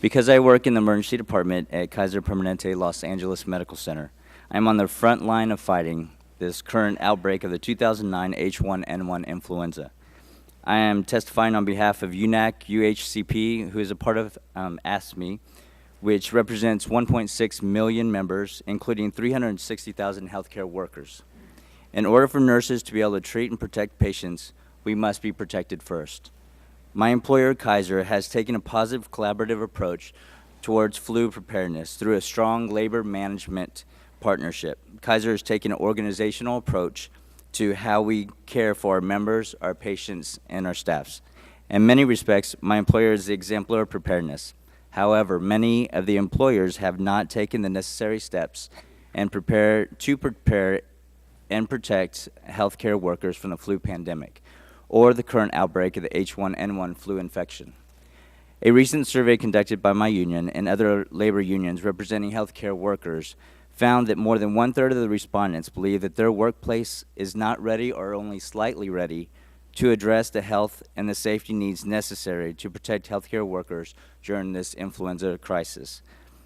Because I work in the emergency department at Kaiser Permanente Los Angeles Medical Center, I am on the front line of fighting this current outbreak of the 2009 H1N1 influenza. I am testifying on behalf of UNAC UHCP, who is a part of ASME, which represents 1.6 million members, including 360,000 healthcare workers. In order for nurses to be able to treat and protect patients, we must be protected first. My employer, Kaiser, has taken a positive collaborative approach towards flu preparedness through a strong labor management partnership. Kaiser has taken an organizational approach to how we care for our members, our patients, and our staffs. In many respects, my employer is the exemplar of preparedness. However, many of the employers have not taken the necessary steps and prepare and protect healthcare workers from the flu pandemic or the current outbreak of the H1N1 flu infection. A recent survey conducted by my union and other labor unions representing healthcare workers found that more than one-third of the respondents believe that their workplace is not ready or only slightly ready to address the health and the safety needs necessary to protect healthcare workers during this influenza crisis.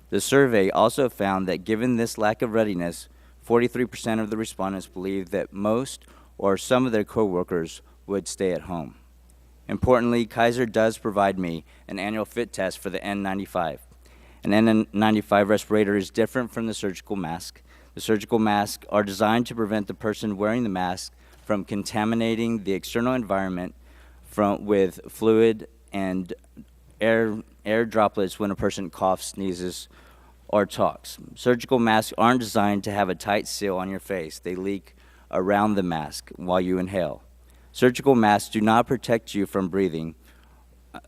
The survey also found that given this lack of readiness, 43% of the respondents believe that most or some of their coworkers would stay at home. Importantly, Kaiser does provide me an annual fit test for the N95. An N95 respirator is different from the surgical mask. The surgical masks are designed to prevent the person wearing the mask from contaminating the external environment with fluid and air droplets when a person coughs, sneezes, or talks. Surgical masks aren't designed to have a tight seal on your face. They leak around the mask while you inhale. Surgical masks do not protect you from breathing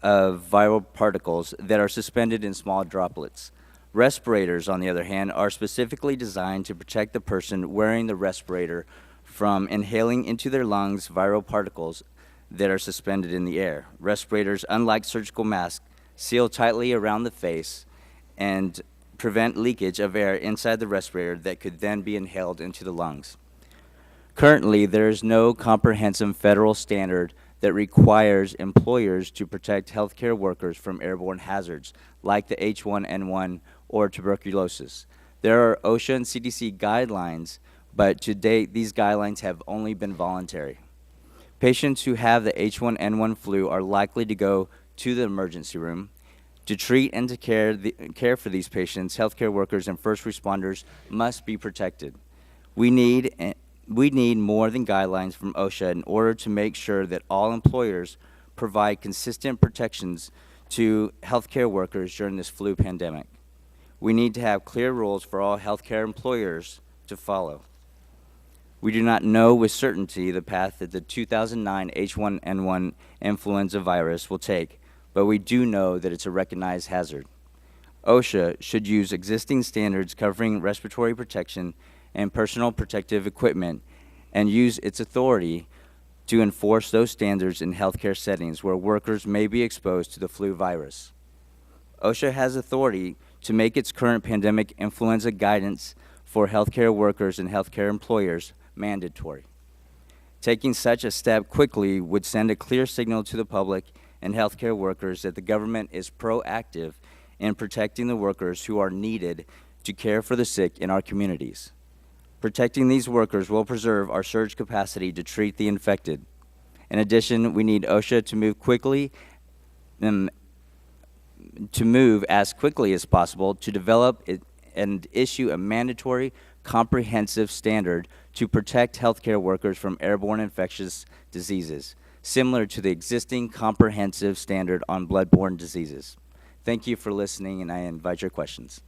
of viral particles that are suspended in small droplets. Respirators, on the other hand, are specifically designed to protect the person wearing the respirator from inhaling into their lungs viral particles that are suspended in the air. Respirators, unlike surgical masks, seal tightly around the face and prevent leakage of air inside the respirator that could then be inhaled into the lungs. Currently, there is no comprehensive federal standard that requires employers to protect healthcare workers from airborne hazards like the H1N1 or tuberculosis. There are OSHA and CDC guidelines, but to date, these guidelines have only been voluntary. Patients who have the H1N1 flu are likely to go to the emergency room. To treat and to care for these patients, healthcare workers and first responders must be protected. We need more than guidelines from OSHA in order to make sure that all employers provide consistent protections to healthcare workers during this flu pandemic. We need to have clear rules for all healthcare employers to follow. We do not know with certainty the path that the 2009 H1N1 influenza virus will take, but we do know that it's a recognized hazard. OSHA should use existing standards covering respiratory protection and personal protective equipment and use its authority to enforce those standards in healthcare settings where workers may be exposed to the flu virus. OSHA has authority to make its current pandemic influenza guidance for healthcare workers and healthcare employers mandatory. Taking such a step quickly would send a clear signal to the public and healthcare workers that the government is proactive in protecting the workers who are needed to care for the sick in our communities. Protecting these workers will preserve our surge capacity to treat the infected. In addition, we need OSHA to move as quickly as possible to develop and issue a mandatory comprehensive standard to protect healthcare workers from airborne infectious diseases, similar to the existing comprehensive standard on bloodborne diseases. Thank you for listening, and I invite your questions.